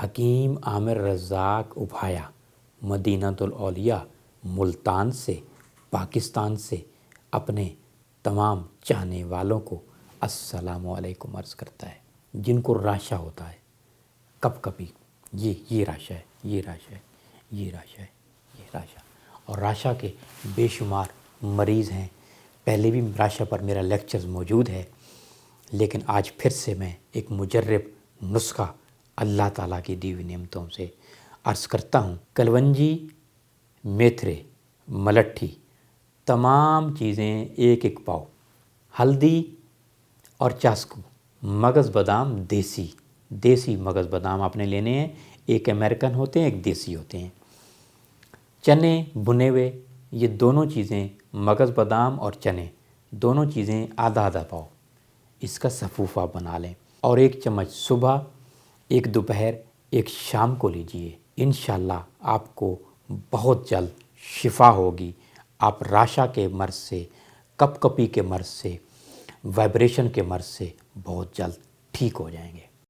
حکیم عامر رزاق ابھایا مدینۃ الاولیاء ملتان سے پاکستان سے اپنے تمام چاہنے والوں کو السلام علیکم عرض کرتا ہے۔ جن کو راشہ ہوتا ہے کب کبھی، یہ راشہ ہے، یہ راشہ ہے، یہ راشہ ہے، یہ راشہ، اور راشہ کے بے شمار مریض ہیں۔ پہلے بھی راشہ پر میرا لیکچرز موجود ہے، لیکن آج پھر سے میں ایک مجرب نسخہ اللہ تعالیٰ کی دی ہوئی نعمتوں سے عرض کرتا ہوں۔ کلونجی، میتھرے، ملٹھی، تمام چیزیں ایک ایک پاؤ، ہلدی اور چاسکو، مغز بادام دیسی مغز بادام آپ نے لینے ہیں، ایک امریکن ہوتے ہیں ایک دیسی ہوتے ہیں۔ چنے بھنے ہوئے، یہ دونوں چیزیں مغز بادام اور چنے دونوں چیزیں آدھا آدھا پاؤ، اس کا صفوفہ بنا لیں، اور ایک چمچ صبح، ایک دوپہر، ایک شام کو لیجئے۔ انشاءاللہ آپ کو بہت جلد شفا ہوگی۔ آپ راشہ کے مرض سے، کپ کپی کے مرض سے، وائبریشن کے مرض سے بہت جلد ٹھیک ہو جائیں گے۔